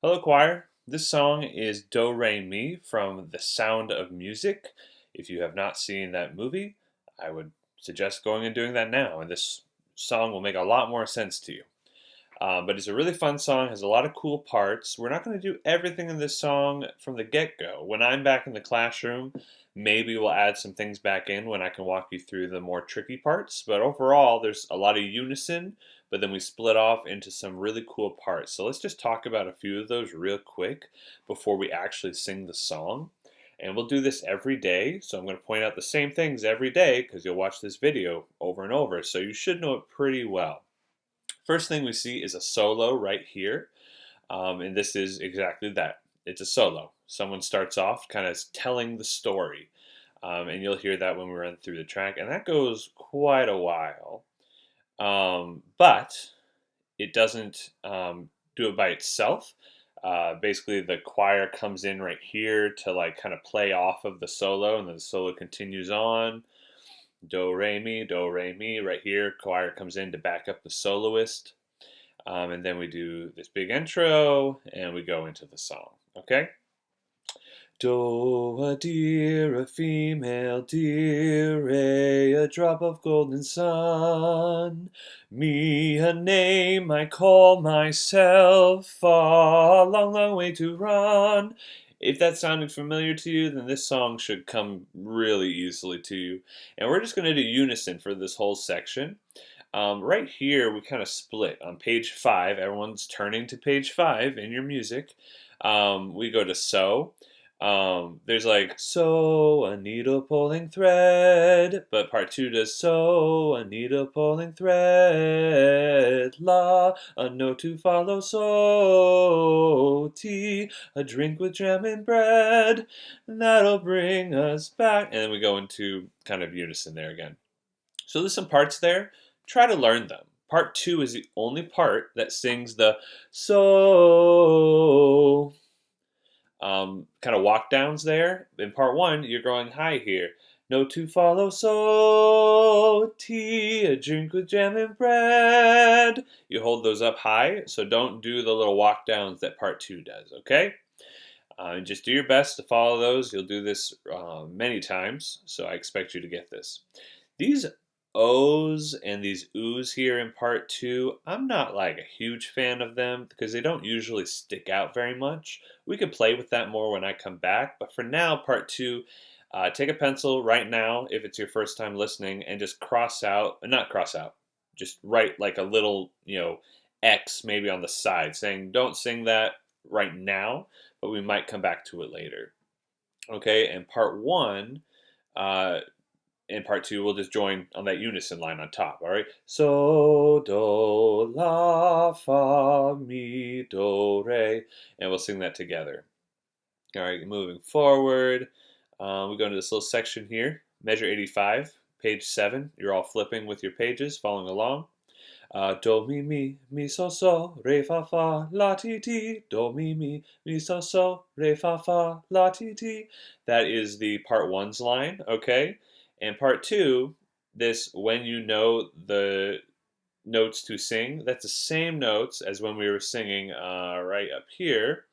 Hello, choir. This song is Do Re Mi from The Sound of Music. If you have not seen that movie, I would suggest going and doing that now, and this song will make a lot more sense to you. But it's a really fun song, has a lot of cool parts. We're not going to do everything in this song from the get go. When I'm back in the classroom, maybe we'll add some things back in when I can walk you through the more tricky parts. But overall, there's a lot of unison, but then we split off into some really cool parts. So let's just talk about a few of those real quick before we actually sing the song. And we'll do this every day. So I'm going to point out the same things every day because you'll watch this video over and over. So you should know it pretty well. First thing we see is a solo right here, and this is exactly that. It's a solo. Someone starts off kind of telling the story, and you'll hear that when we run through the track, and that goes quite a while. But it doesn't do it by itself. Basically, the choir comes in right here to like kind of play off of the solo, and then the solo continues on. Do re mi. Right here, choir comes in to back up the soloist. And then we do this big intro and we go into the song. Okay? Do, a deer, a female deer, a drop of golden sun. Me, a name I call myself, a long, long way to run. If that sounded familiar to you, then this song should come really easily to you. And we're just going to do unison for this whole section. Right here, we kind of split on page 5. Everyone's turning to page 5 in your music. We go to so. There's like sew a needle pulling thread, but part 2 does sew a needle pulling thread. La, a note to follow. So tea, a drink with jam and bread. That'll bring us back. And then we go into kind of unison there again. So there's some parts there. Try to learn them. Part 2 is the only part that sings the so kind of walk downs there. In part 1, you're going high here. No to follow, so tea, a drink with jam and bread. You hold those up high, so don't do the little walk downs that part 2 does, okay? Just do your best to follow those. You'll do this many times, so I expect you to get this. These O's and these O's here in part 2, I'm not like a huge fan of them because they don't usually stick out very much. We could play with that more when I come back, but for now, part 2, take a pencil right now if it's your first time listening and just not cross out, just write like a little, X maybe on the side saying don't sing that right now, but we might come back to it later. Okay, and part 1, uh, in part 2, we'll just join on that unison line on top. All right. So, do, la, fa, mi, do, re. And we'll sing that together. All right. Moving forward, we go into this little section here. Measure 85, page 7. You're all flipping with your pages, following along. Do, mi, so, re, fa, la, ti. Do, mi, so, re, fa, la, ti. That is the part 1's line, okay? And part 2, this when you know the notes to sing, that's the same notes as when we were singing right up here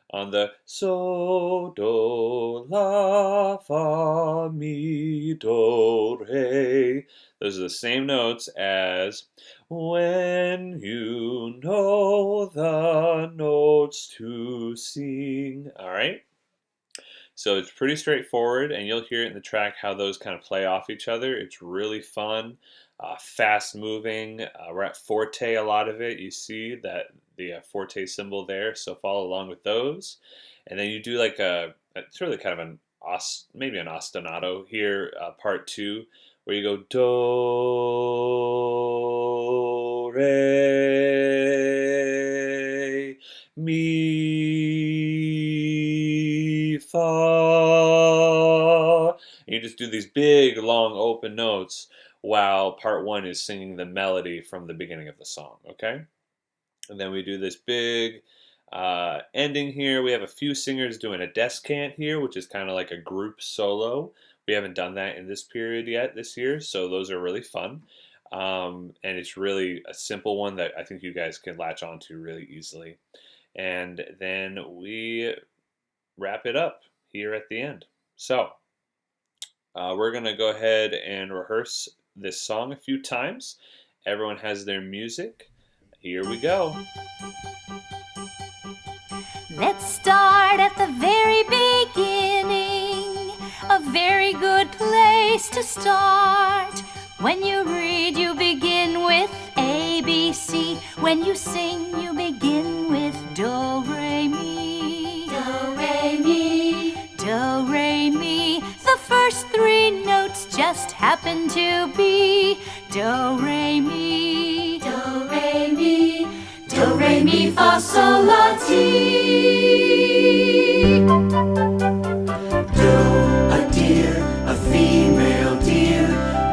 on the so, do, la, fa, mi, do, re. Those are the same notes as when you know the notes to sing. All right? So it's pretty straightforward, and you'll hear it in the track how those kind of play off each other. It's really fun, fast moving. We're at forte a lot of it. You see that the forte symbol there, so follow along with those. And then you do like it's really kind of maybe an ostinato here, part 2, where you go do, re, mi, fa. And you just do these big, long, open notes while part 1 is singing the melody from the beginning of the song, okay? And then we do this big ending here. We have a few singers doing a descant here, which is kind of like a group solo. We haven't done that in this period yet this year, so those are really fun. And it's really a simple one that I think you guys can latch onto really easily. and then we wrap it up here at the end. So we're going to go ahead and rehearse this song a few times. Everyone has their music. Here we go. Let's start at the very beginning. A very good place to start. When you read, you begin with A, B, C. When you sing, you begin with Do, Re, Mi. Do, Re, Mi. Do, Re, Mi. The first three notes just happen to be Do, Re, Mi. Do, Re, Mi. Do, Re, Mi, Fa, Sol, La, Ti. Do, a deer, a female deer.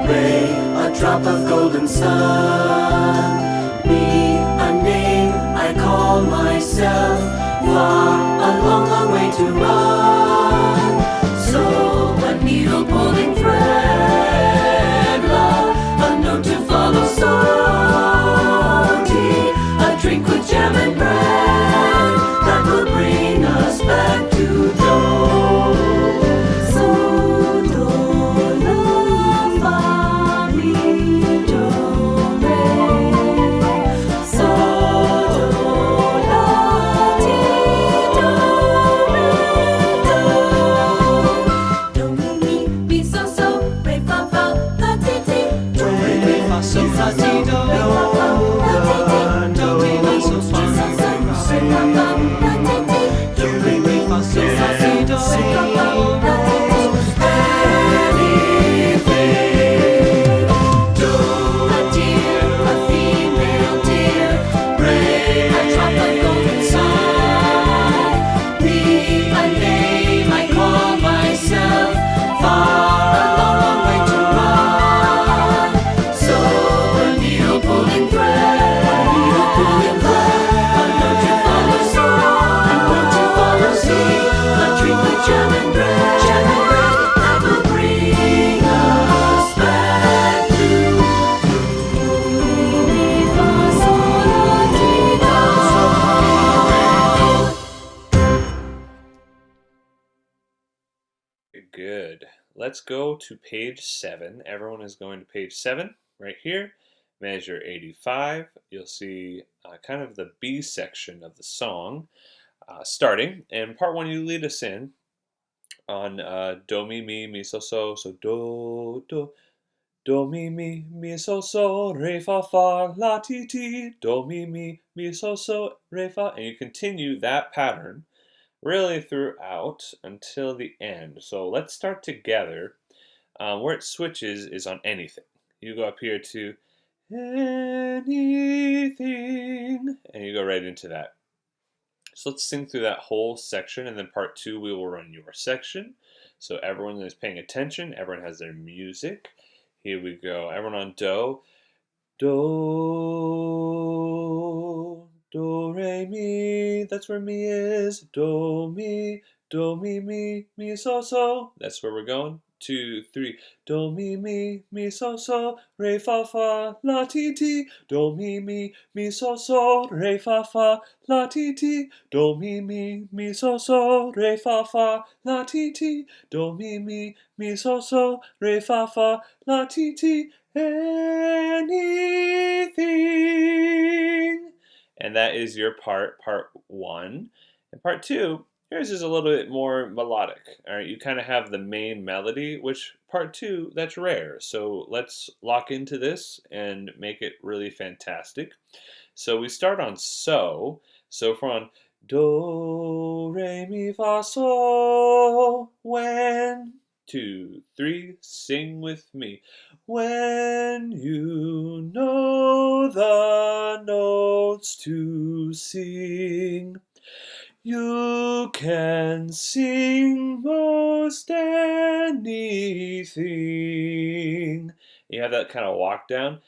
Re, a drop of golden sun. Mi, a name I call myself. Fa, a long, long way to run. Sol, a needle pulling thread. La, a note to follow. Sol, Ti, a drink with jam and bread that will bring us back to Do. So, Do, La, Fa, Mi, Do, Re. So, Do, La, Ti, Do, Re, Do. Do, Mi, Mi, so, so, Re, Fa, Fa, La, Ti, Ti. Do, re, mi, fa, sol, la, ti, do. Do, mi, mi, so, fa, mi, re, si. Do, re, mi, fa, sol, la, ti, do. Anything. Do, A deer, a female deer. re, A drop of golden sun. mi, A name I call myself. far, a long, long way to run. So, a needle pulling thread, a needle pulling thread, a note to follow. A note to follow. A drink with jam and bread, that will bring us back to Mi, Fa, Sol, La, Ti, Do. Good. Let's go to page 7. Everyone is going to page 7 right here. Measure 85. You'll see kind of the B section of the song starting. And part 1, you lead us in on Do, Mi, Mi, Mi, So, So. So Do, Do. Do, mi, mi, mi, so, so, re, fa, fa, la, ti, ti. Do, mi, mi, mi, so, so, re, fa. And you continue that pattern really throughout until the end. So let's start together. Where it switches is on anything. You go up here to anything, and you go right into that. So let's sing through that whole section, and then part 2 we will run your section. So everyone is paying attention. Everyone has their music. Here we go. Everyone on Do. Do, do, re, mi. That's where mi is. Do, mi, mi, so, so. That's where we're going. 2, 3. Do, mi, so, so. Re, fa, fa, la, ti, ti. Do, mi, so, so. Re, fa, fa, la, ti, ti. Do, mi, so, so. Re, fa, fa, la, ti, ti. Do, mi, so, so. Re, fa, fa, la, ti, ti. Anything. And that is your part 1. And part 2, yours is a little bit more melodic. All right, you kind of have the main melody, which part 2, that's rare. So let's lock into this and make it really fantastic. So we start on So. So if we're on Do, Re, Mi, Fa, So, when, 2, 3, sing with me. When you know the notes to sing, you can sing most anything. You have that kind of walk down.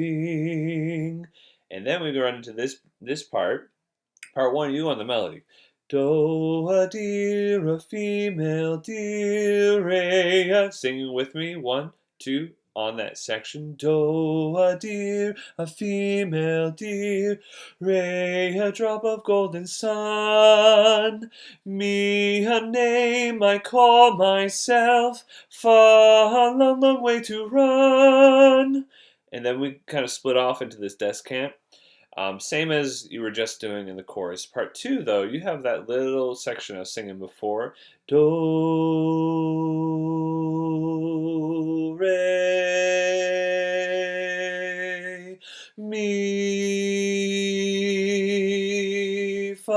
Anything. And then we go on into this part. Part 1, you on the melody. Do, a deer, a female deer, re, a. Singing with me. 1, 2, on that section. Do, a deer, a female deer. Re, a drop of golden sun. Me, a name I call myself. Fa, a long, long way to run. And then we kind of split off into this descant. Same as you were just doing in the chorus. Part 2, though, you have that little section I was singing before. Do, re, mi, fa.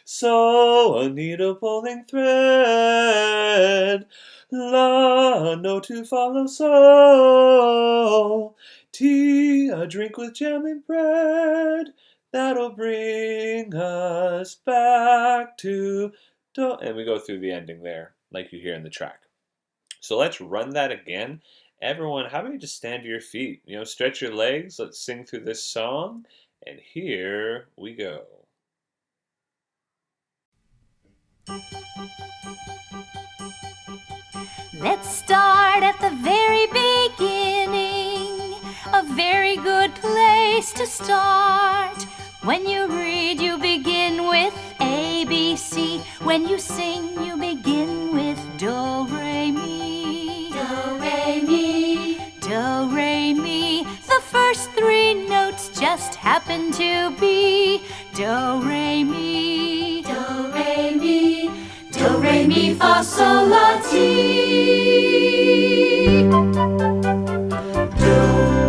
So a needle pulling thread. La, no to follow, so. Tea, a drink with jam and bread. That'll bring us back to do. And we go through the ending there, like you hear in the track. So let's run that again. Everyone, how about you just stand to your feet? Stretch your legs. Let's sing through this song. And here we go. Let's start at the very beginning. A very good place to start. When you read, you begin with A, B, C. When you sing, you begin with Do, Re, Mi. Do, Re, Mi. Do, Re, Mi. The first 3 notes just happen to be Do, Re, Mi. Do, Re, Mi. Do, Re, Mi, Fa, Sol, La, Ti. Do,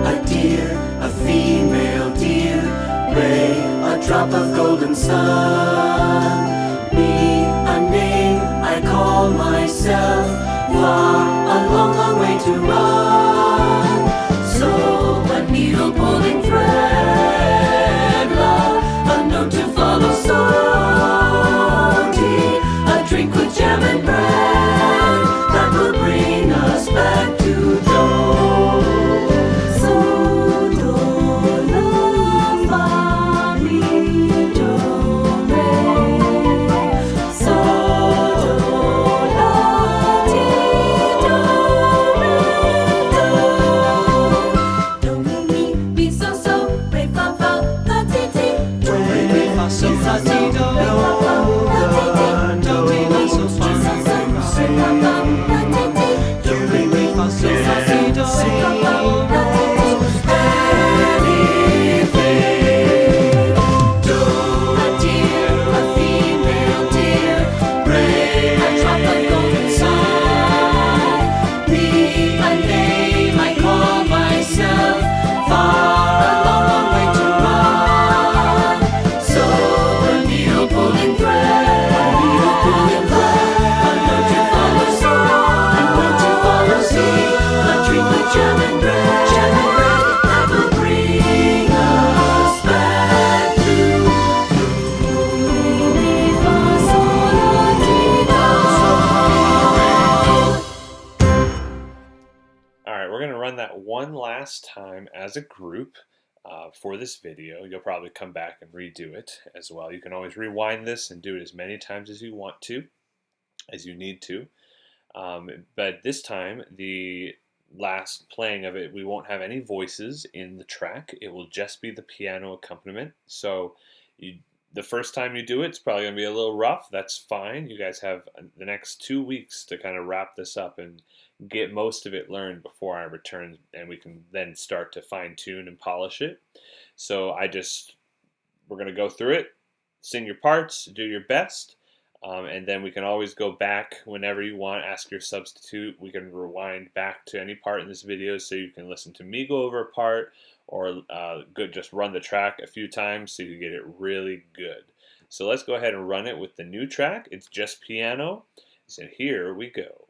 a deer, a female deer. Re, a drop of golden sun. Mi, a name I call myself. Fa, a long, long way to run. So, a needle pulling thread. La, a note to follow. So, tea, a drink with jam and bread. That will bring us back to do. So, do, la, fa, mi, do, re. So, do, la, ti, do, re, do. Do, re, mi, so, so, re, fa, fa, la, ti, ti. Do, re, mi, fa, so, la, ti, do, re, fa, fa, la, ti, ti. Do, re, mi, so, fa, re, fa, fa, la, ti, ti. Do, re, mi, fa, so, la, ti, do, re, fa, fa, la, ti, ti. Anything. Do, a deer, a female deer. Re, a drop of golden sun. Mi, a name I call myself. Fa, a long, long way to run. So, a needle pulling thread. A needle pulling thread. A note to follow. So, a note to follow. See, a drink with jam and bread. Jam and bread that will bring us back to do, re, fa, sol, la, ti, do. All right, we're going to run that one last time as a group for this video. You'll probably come back and redo it as well. You can always rewind this and do it as many times as you want to, as you need to. But this time, the last playing of it, we won't have any voices in the track. It will just be the piano accompaniment. So the first time you do it, it's probably going to be a little rough. That's fine. You guys have the next 2 weeks to kind of wrap this up and get most of it learned before I return, and we can then start to fine tune and polish it. So we're going to go through it, sing your parts, do your best, and then we can always go back whenever you want, ask your substitute. We can rewind back to any part in this video so you can listen to me go over a part, or just run the track a few times so you can get it really good. So let's go ahead and run it with the new track. It's just piano. So here we go.